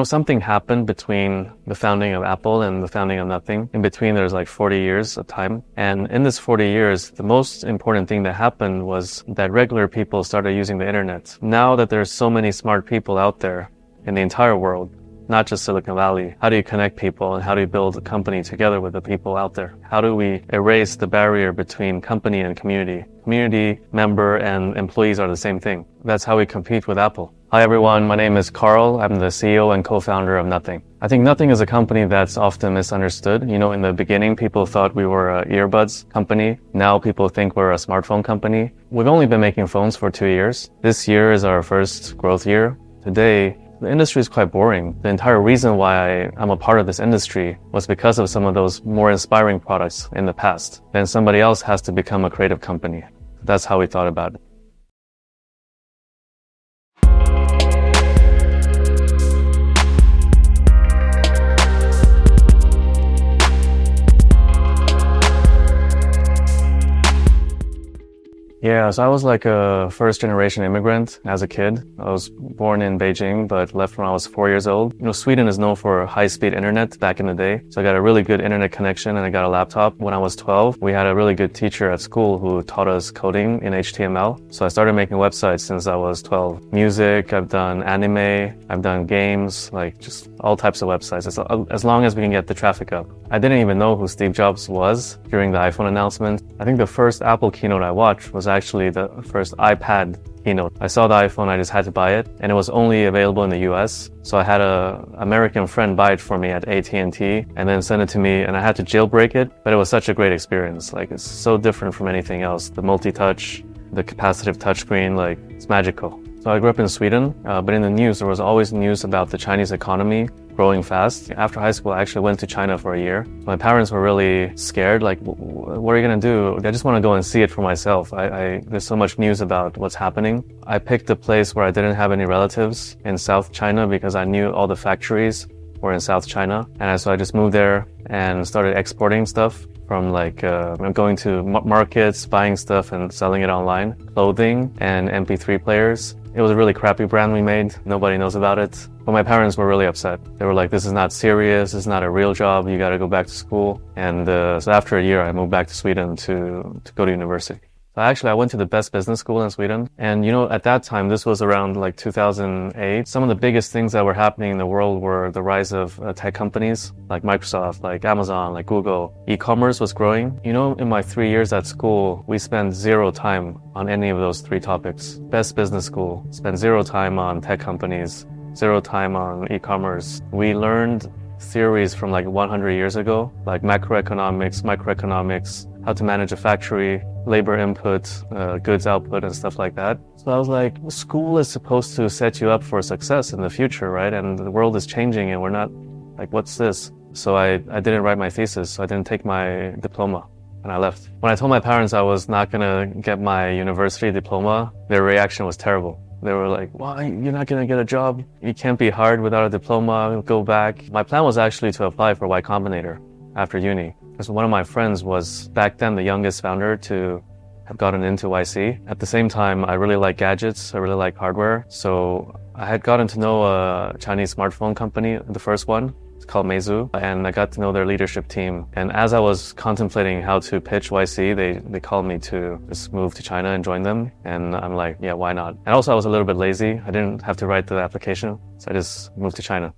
Something happened between the founding of Apple and the founding of Nothing. In between, there's like 40 years of time. And in this 40 years, the most important thing that happened was that regular people started using the internet. Now that there's so many smart people out there in the entire world, not just Silicon Valley, how do you connect people and how do you build a company together with the people out there? How do we erase the barrier between company and community? Community, member, and employees are the same thing. That's how we compete with Apple. Hi everyone, my name is Carl. I'm the CEO and co-founder of Nothing. I think Nothing is a company that's often misunderstood. In the beginning, people thought we were an earbuds company. Now people think we're a smartphone company. We've only been making phones for 2 years. This year is our first growth year. Today, the industry is quite boring. The entire reason why I'm a part of this industry was because of some of those more inspiring products in the past. Then somebody else has to become a creative company. That's how we thought about it. Yeah, so I was like a first-generation immigrant as a kid. I was born in Beijing, but left when I was 4 years old. Sweden is known for high-speed internet back in the day. So I got a really good internet connection and I got a laptop. When I was 12, we had a really good teacher at school who taught us coding in HTML. So I started making websites since I was 12. Music, I've done anime, I've done games, like just all types of websites, as long as we can get the traffic up. I didn't even know who Steve Jobs was during the iPhone announcement. I think the first Apple keynote I watched was actually the first iPad keynote. I saw the iPhone, I just had to buy it, and it was only available in the US. So I had an American friend buy it for me at AT&T and then send it to me, and I had to jailbreak it, but it was such a great experience. Like, it's so different from anything else. The multi-touch, the capacitive touchscreen, like, it's magical. So I grew up in Sweden, but in the news, there was always news about the Chinese economy growing fast. After high school, I actually went to China for a year. My parents were really scared, like, what are you gonna do? I just wanna go and see it for myself. There's so much news about what's happening. I picked a place where I didn't have any relatives in South China because I knew all the factories were in South China. And so I just moved there and started exporting stuff from going to markets, buying stuff and selling it online, clothing and MP3 players. It was a really crappy brand we made. Nobody knows about it. But my parents were really upset. They were like, this is not serious. This is not a real job. You got to go back to school. And so after a year, I moved back to Sweden to go to university. So actually, I went to the best business school in Sweden. And, at that time, this was around like 2008. Some of the biggest things that were happening in the world were the rise of tech companies like Microsoft, like Amazon, like Google. E-commerce was growing. In my 3 years at school, we spent 0 time on any of those 3 topics. Best business school, spent 0 time on tech companies, 0 time on e-commerce. We learned theories from like 100 years ago, like macroeconomics, microeconomics, how to manage a factory, labor input, goods output, and stuff like that. So I was like, school is supposed to set you up for success in the future, right? And the world is changing and we're not, like, what's this? So I didn't write my thesis, so I didn't take my diploma, and I left. When I told my parents I was not gonna get my university diploma, their reaction was terrible. They were like, why? You're not going to get a job. You can't be hired without a diploma. Go back. My plan was actually to apply for Y Combinator after uni. Because one of my friends was back then the youngest founder to have gotten into YC. At the same time, I really like gadgets. I really like hardware. So I had gotten to know a Chinese smartphone company, the first one. It's called Meizu, and I got to know their leadership team. And as I was contemplating how to pitch YC, they called me to just move to China and join them. And I'm like, yeah, why not? And also I was a little bit lazy. I didn't have to write the application, so I just moved to China.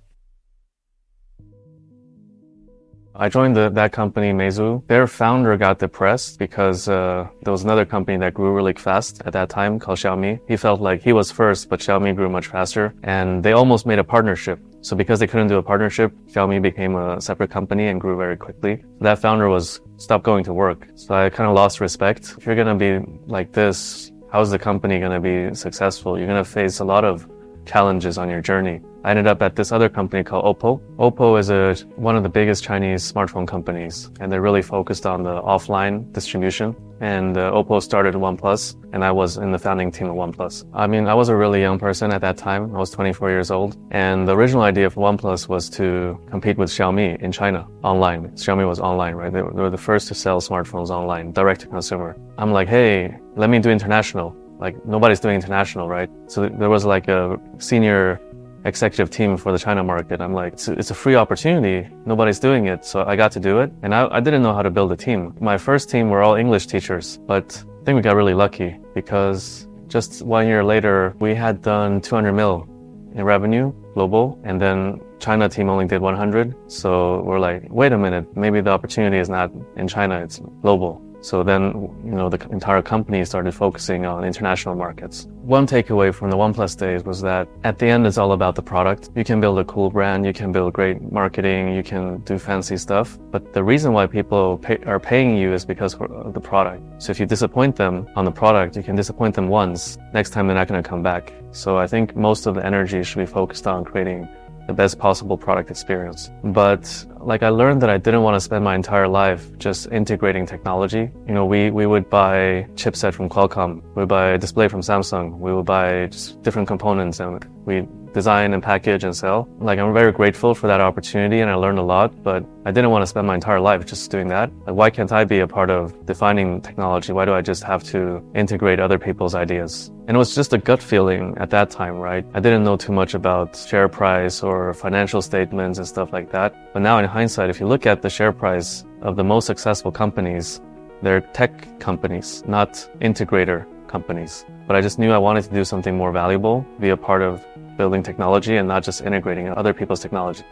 I joined that company, Meizu. Their founder got depressed because there was another company that grew really fast at that time called Xiaomi. He felt like he was first, but Xiaomi grew much faster. And they almost made a partnership. So because they couldn't do a partnership, Xiaomi became a separate company and grew very quickly. That founder stopped going to work. So I kind of lost respect. If you're going to be like this, how is the company going to be successful? You're going to face a lot of challenges on your journey. I ended up at this other company called Oppo. Oppo is one of the biggest Chinese smartphone companies, and they're really focused on the offline distribution. And Oppo started OnePlus, and I was in the founding team of OnePlus. I mean, I was a really young person at that time. I was 24 years old. And the original idea for OnePlus was to compete with Xiaomi in China, online. Xiaomi was online, right? They were the first to sell smartphones online, direct to consumer. I'm like, hey, let me do international. Like, nobody's doing international, right? So there was like a senior executive team for the China market. I'm like, it's a free opportunity. Nobody's doing it. So I got to do it. And I didn't know how to build a team. My first team were all English teachers, but I think we got really lucky because just 1 year later, we had done 200 mil in revenue, global, and then China team only did 100. So we're like, wait a minute, maybe the opportunity is not in China, it's global. So then, the entire company started focusing on international markets. One takeaway from the OnePlus days was that at the end, it's all about the product. You can build a cool brand, you can build great marketing, you can do fancy stuff. But the reason why people are paying you is because of the product. So if you disappoint them on the product, you can disappoint them once. Next time, they're not going to come back. So I think most of the energy should be focused on creating the best possible product experience. But I learned that I didn't want to spend my entire life just integrating technology. We would buy chipset from Qualcomm, we would buy a display from Samsung, we would buy just different components and we design and package and sell. I'm very grateful for that opportunity and I learned a lot, but I didn't want to spend my entire life just doing that. Why can't I be a part of defining technology? Why do I just have to integrate other people's ideas? And it was just a gut feeling at that time, right? I didn't know too much about share price or financial statements and stuff like that. But now in hindsight, if you look at the share price of the most successful companies, they're tech companies, not integrator companies. But I just knew I wanted to do something more valuable, be a part of building technology and not just integrating other people's technology.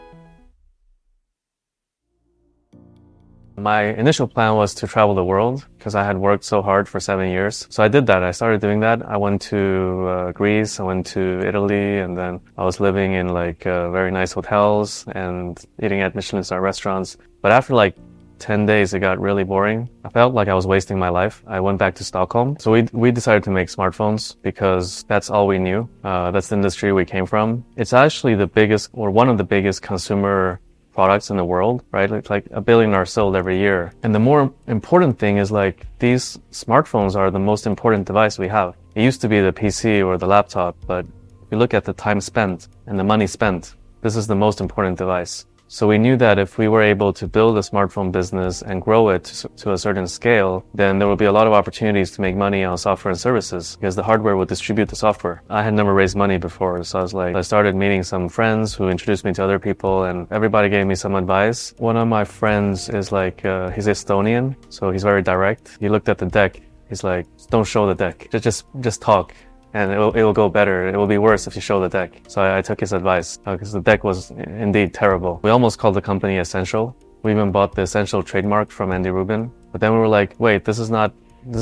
My initial plan was to travel the world because I had worked so hard for 7 years. So I did that. I started doing that. I went to Greece, I went to Italy, and then I was living in very nice hotels and eating at Michelin-star restaurants. But after 10 days, it got really boring. I felt like I was wasting my life. I went back to Stockholm. So we decided to make smartphones because that's all we knew. That's the industry we came from. It's actually the biggest or one of the biggest consumer products in the world, right? It's like 1 billion are sold every year. And the more important thing is these smartphones are the most important device we have. It used to be the PC or the laptop, but if you look at the time spent and the money spent, this is the most important device. So we knew that if we were able to build a smartphone business and grow it to a certain scale, then there would be a lot of opportunities to make money on software and services because the hardware would distribute the software. I had never raised money before, so I started meeting some friends who introduced me to other people and everybody gave me some advice. One of my friends is he's Estonian, so he's very direct. He looked at the deck. He's like, don't show the deck. Just talk. And it will go better. It will be worse if you show the deck. So I took his advice because the deck was indeed terrible. We almost called the company Essential. We even bought the Essential trademark from Andy Rubin. But then we were like, wait, this is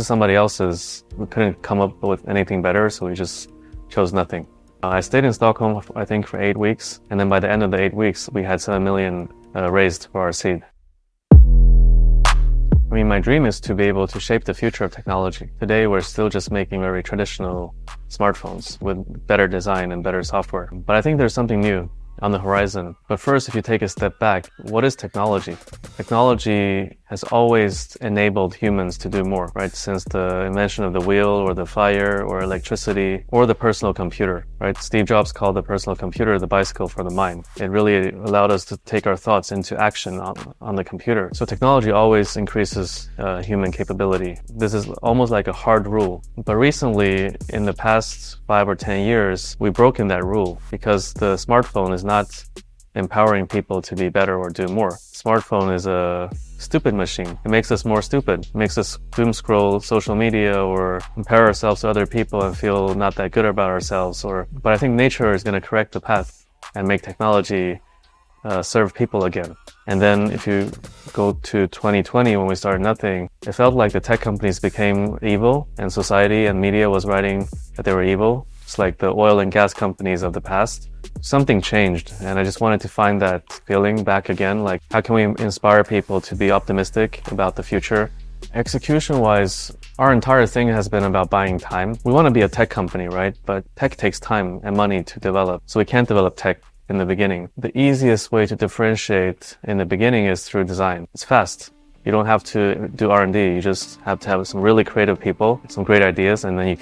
somebody else's. We couldn't come up with anything better, so we just chose nothing. I stayed in Stockholm, I think, for 8 weeks. And then by the end of the 8 weeks, we had 7 million raised for our seed. My dream is to be able to shape the future of technology. Today, we're still just making very traditional smartphones with better design and better software. But I think there's something new on the horizon. But first, if you take a step back, what is technology? Technology has always enabled humans to do more, right? Since the invention of the wheel or the fire or electricity or the personal computer, right? Steve Jobs called the personal computer the bicycle for the mind. It really allowed us to take our thoughts into action on the computer. So technology always increases human capability. This is almost like a hard rule. But recently, in the past 5 or 10 years, we've broken that rule because the smartphone is not empowering people to be better or do more. Smartphone is a stupid machine. It makes us more stupid. It makes us doom scroll social media or compare ourselves to other people and feel not that good about ourselves. But I think nature is going to correct the path and make technology serve people again. And then if you go to 2020 when we started Nothing, it felt like the tech companies became evil and society and media was writing that they were evil. It's like the oil and gas companies of the past. Something changed and I just wanted to find that feeling back again. How can we inspire people to be optimistic about the future? Execution-wise, our entire thing has been about buying time. We want to be a tech company, right? But tech takes time and money to develop. So we can't develop tech in the beginning. The easiest way to differentiate in the beginning is through design. It's fast. You don't have to do R&D. You just have to have some really creative people, some great ideas, and then you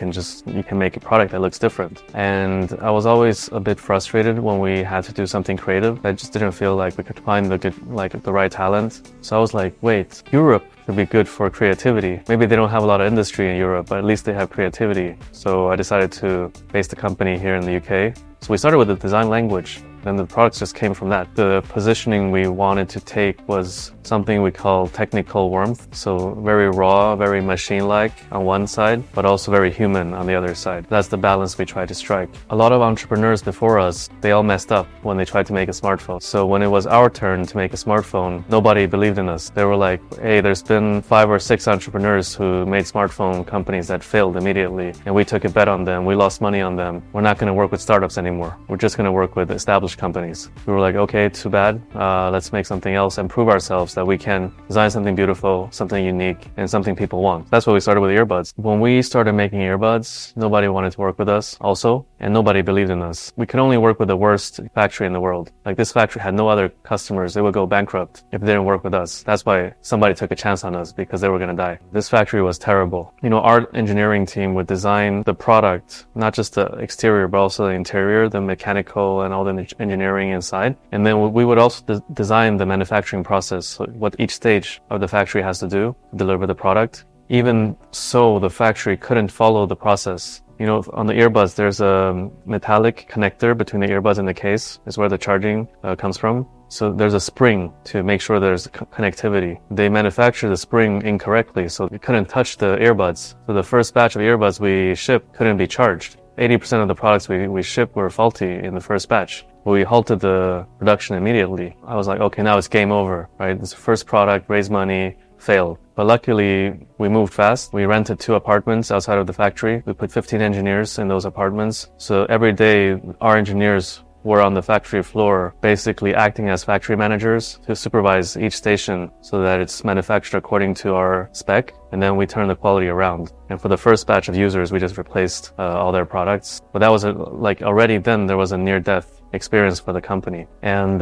can make a product that looks different. And I was always a bit frustrated when we had to do something creative. I just didn't feel like we could find the right talent. So I was like, wait, Europe would be good for creativity. Maybe they don't have a lot of industry in Europe, but at least they have creativity. So I decided to base the company here in the UK. So we started with the design language, and the products just came from that. The positioning we wanted to take was something we call technical warmth. So very raw, very machine-like on one side, but also very human on the other side. That's the balance we tried to strike. A lot of entrepreneurs before us, they all messed up when they tried to make a smartphone. So when it was our turn to make a smartphone, nobody believed in us. They were like, hey, there's been 5 or 6 entrepreneurs who made smartphone companies that failed immediately, and we took a bet on them. We lost money on them. We're not going to work with startups anymore. We're just going to work with established companies. We were like, okay, too bad. Let's make something else and prove ourselves that we can design something beautiful, something unique, and something people want. That's why we started with earbuds. When we started making earbuds, nobody wanted to work with us also, and nobody believed in us. We could only work with the worst factory in the world. Like, this factory had no other customers. They would go bankrupt if they didn't work with us. That's why somebody took a chance on us, because they were going to die. This factory was terrible. Our engineering team would design the product, not just the exterior, but also the interior, the mechanical and all the engineering inside. And then we would also design the manufacturing process, so what each stage of the factory has to do to deliver the product. Even so, the factory couldn't follow the process. On the earbuds, there's a metallic connector between the earbuds and the case. Is where the charging comes from. So there's a spring to make sure there's connectivity. They manufactured the spring incorrectly, so it couldn't touch the earbuds. So the first batch of earbuds we shipped couldn't be charged. 80% of the products we shipped were faulty in the first batch. We halted the production immediately. I was like, okay, now it's game over, right? This first product, raised money, failed. But luckily, we moved fast. We rented 2 apartments outside of the factory. We put 15 engineers in those apartments. So every day, our engineers were on the factory floor, basically acting as factory managers to supervise each station so that it's manufactured according to our spec. And then we turn the quality around. And for the first batch of users, we just replaced all their products. But that was already then there was a near-death experience for the company. And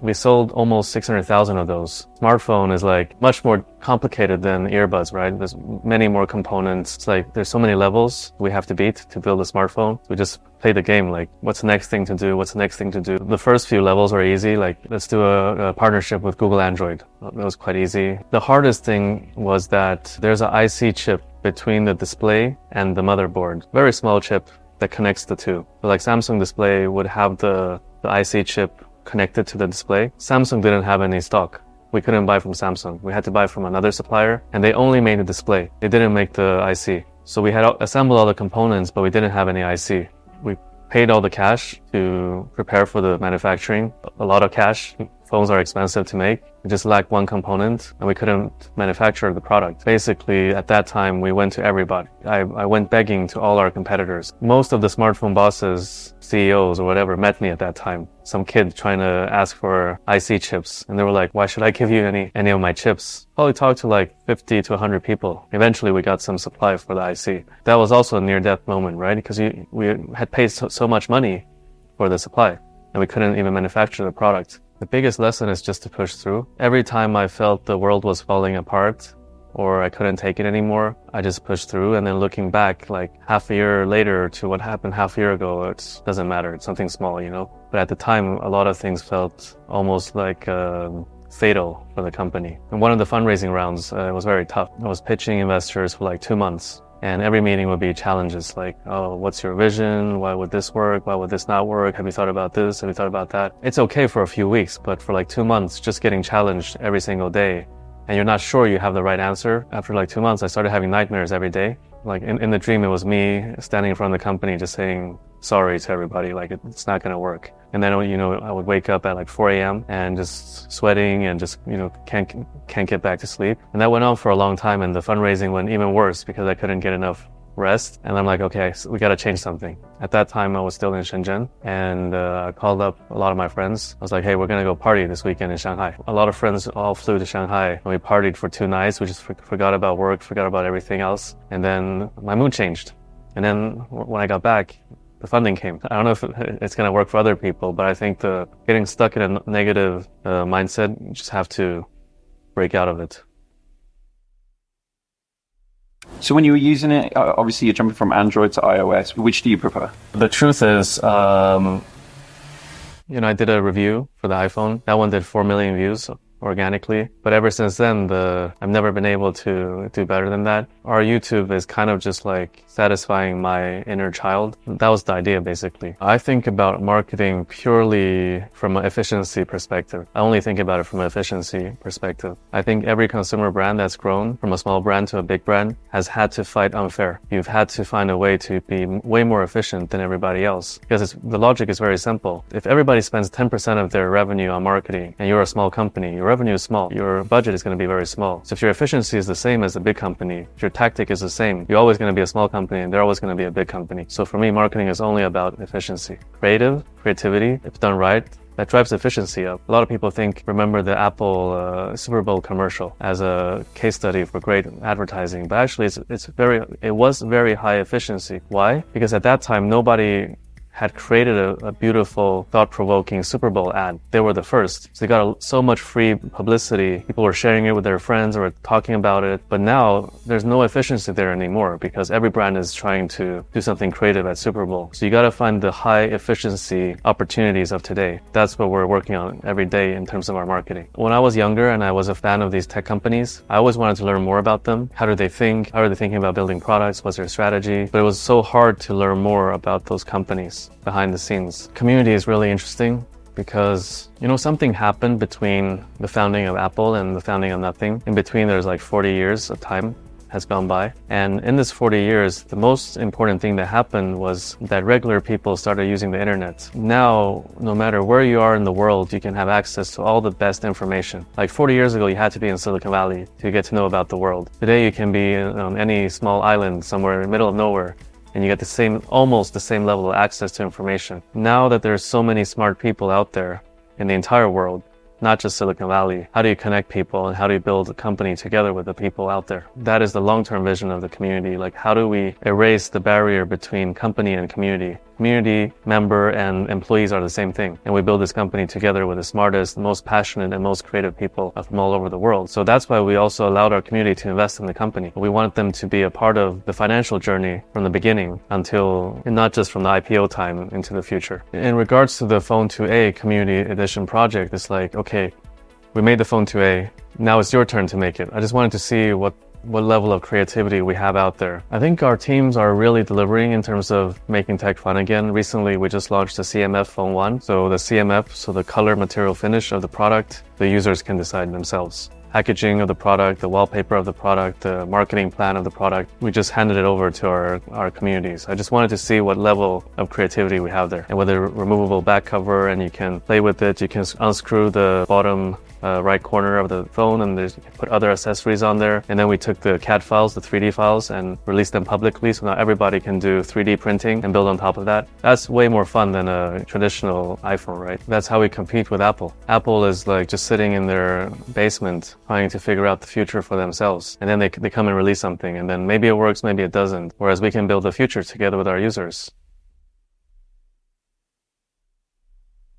we sold almost 600,000 of those. Smartphone is much more complicated than earbuds, right? There's many more components. It's there's so many levels we have to beat to build a smartphone. We just play the game, what's the next thing to do? What's the next thing to do? The first few levels were easy, let's do a partnership with Google Android. That was quite easy. The hardest thing was that there's an IC chip between the display and the motherboard. Very small chip that connects the two. So Samsung display would have the IC chip connected to the display. Samsung didn't have any stock. We couldn't buy from Samsung. We had to buy from another supplier, and they only made the display. They didn't make the IC. So we had assembled all the components, but we didn't have any IC. We paid all the cash to prepare for the manufacturing. A lot of cash. Phones are expensive to make. We just lacked one component, and we couldn't manufacture the product. Basically, at that time, we went to everybody. I went begging to all our competitors. Most of the smartphone bosses, CEOs or whatever, met me at that time. Some kid trying to ask for IC chips, and they were like, why should I give you any of my chips? Probably talked to 50 to 100 people. Eventually, we got some supply for the IC. That was also a near-death moment, right? Because we had paid so much money for the supply, and we couldn't even manufacture the product. The biggest lesson is just to push through. Every time I felt the world was falling apart or I couldn't take it anymore, I just pushed through. And then looking back, half a year later to what happened half a year ago, it doesn't matter. It's something small, But at the time, a lot of things felt almost fatal for the company. And one of the fundraising rounds was very tough. I was pitching investors for 2 months. And every meeting would be challenges oh, what's your vision? Why would this work? Why would this not work? Have you thought about this? Have you thought about that? It's okay for a few weeks, but for 2 months, just getting challenged every single day, and you're not sure you have the right answer. After 2 months, I started having nightmares every day. In the dream, it was me standing in front of the company just saying sorry to everybody, it's not going to work. And then, I would wake up at 4 a.m. and just sweating and just, can't get back to sleep. And that went on for a long time, and the fundraising went even worse because I couldn't get enough rest. And I'm like, okay, so we got to change something. At that time, I was still in Shenzhen, and I called up a lot of my friends. I was like, hey, we're going to go party this weekend in Shanghai. A lot of friends all flew to Shanghai, and we partied for 2 nights. We just forgot about work, forgot about everything else. And then my mood changed. And then when I got back, the funding came. I don't know if it's going to work for other people, but I think getting stuck in a negative mindset, you just have to break out of it. So when you were using it, obviously you're jumping from Android to iOS. Which do you prefer? The truth is, I did a review for the iPhone. That one did 4 million views organically. But ever since then, I've never been able to do better than that. Our YouTube is kind of just like satisfying my inner child. That was the idea, basically. I think about marketing purely from an efficiency perspective. I only think about it from an efficiency perspective. I think every consumer brand that's grown from a small brand to a big brand has had to fight unfair. You've had to find a way to be way more efficient than everybody else. Because the logic is very simple. If everybody spends 10% of their revenue on marketing and you're a small company, your revenue is small, your budget is going to be very small. So if your efficiency is the same as a big company, if your tactic is the same, you're always going to be a small company and they're always going to be a big company. So for me, marketing is only about efficiency. Creativity, if done right, that drives efficiency up. A lot of people remember the Apple Super Bowl commercial as a case study for great advertising, but actually it was very high efficiency. Why? Because at that time, nobody had created a beautiful, thought-provoking Super Bowl ad. They were the first. So they got so much free publicity. People were sharing it with their friends or talking about it. But now there's no efficiency there anymore because every brand is trying to do something creative at Super Bowl. So you got to find the high efficiency opportunities of today. That's what we're working on every day in terms of our marketing. When I was younger and I was a fan of these tech companies, I always wanted to learn more about them. How do they think? How are they thinking about building products? What's their strategy? But it was so hard to learn more about those companies behind the scenes. Community is really interesting because, something happened between the founding of Apple and the founding of Nothing. In between, there's like 40 years of time has gone by. And in this 40 years, the most important thing that happened was that regular people started using the internet. Now, no matter where you are in the world, you can have access to all the best information. Like 40 years ago, you had to be in Silicon Valley to get to know about the world. Today, you can be on any small island somewhere in the middle of nowhere and you get almost the same level of access to information. Now that there's so many smart people out there in the entire world, not just Silicon Valley, how do you connect people and how do you build a company together with the people out there? That is the long-term vision of the community. Like, how do we erase the barrier between company and community? Community, member, and employees are the same thing. And we build this company together with the smartest, most passionate, and most creative people from all over the world. So that's why we also allowed our community to invest in the company. We wanted them to be a part of the financial journey from the beginning until, not just from the IPO time into the future. In regards to the Phone 2A Community Edition project, it's like, okay, we made the Phone 2A. Now it's your turn to make it. I just wanted to see what level of creativity we have out there. I think our teams are really delivering in terms of making tech fun again. Recently, we just launched the CMF Phone 1. So the CMF, so the color material finish of the product, the users can decide themselves. Packaging of the product, the wallpaper of the product, the marketing plan of the product, we just handed it over to our communities. I just wanted to see what level of creativity we have there. And with a removable back cover, and you can play with it, you can unscrew the bottom right corner of the phone and you can put other accessories on there. And then we took the CAD files, the 3D files, and released them publicly. So now everybody can do 3D printing and build on top of that. That's way more fun than a traditional iPhone, right? That's how we compete with Apple. Apple is like just sitting in their basement trying to figure out the future for themselves. And then they come and release something, and then maybe it works, maybe it doesn't. Whereas we can build the future together with our users.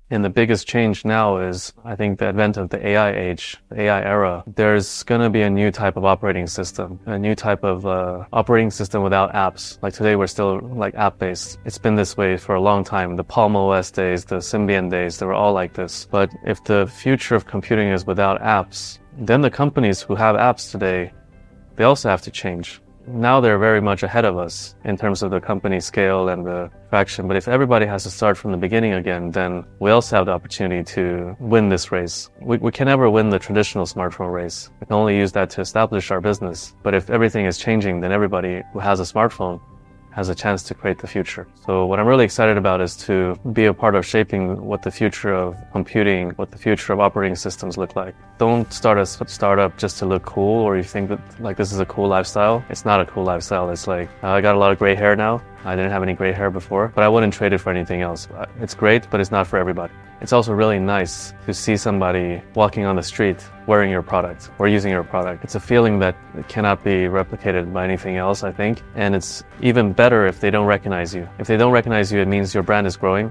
And the biggest change now is, I think, the advent of the AI age, the AI era. There's going to be a new type of operating system, a new type of operating system without apps. Like today, we're still like app-based. It's been this way for a long time. The Palm OS days, the Symbian days, they were all like this. But if the future of computing is without apps, then the companies who have apps today, they also have to change. Now they're very much ahead of us in terms of the company scale and the traction. But if everybody has to start from the beginning again, then we also have the opportunity to win this race. We can never win the traditional smartphone race. We can only use that to establish our business. But if everything is changing, then everybody who has a smartphone has a chance to create the future. So what I'm really excited about is to be a part of shaping what the future of computing, what the future of operating systems look like. Don't start a startup just to look cool, or you think that like this is a cool lifestyle. It's not a cool lifestyle. It's like, I got a lot of gray hair now. I didn't have any gray hair before, but I wouldn't trade it for anything else. It's great, but it's not for everybody. It's also really nice to see somebody walking on the street wearing your product or using your product. It's a feeling that cannot be replicated by anything else, I think. And it's even better if they don't recognize you. If they don't recognize you, it means your brand is growing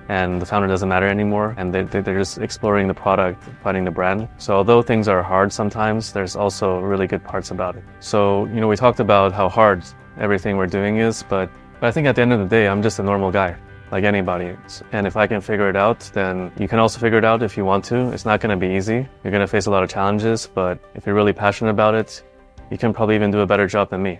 and the founder doesn't matter anymore, and they're just exploring the product, finding the brand. So although things are hard sometimes, there's also really good parts about it. So, we talked about how hard everything we're doing is, but I think at the end of the day, I'm just a normal guy. like anybody. And if I can figure it out, then you can also figure it out if you want to. It's not going to be easy. You're going to face a lot of challenges, but if you're really passionate about it, you can probably even do a better job than me.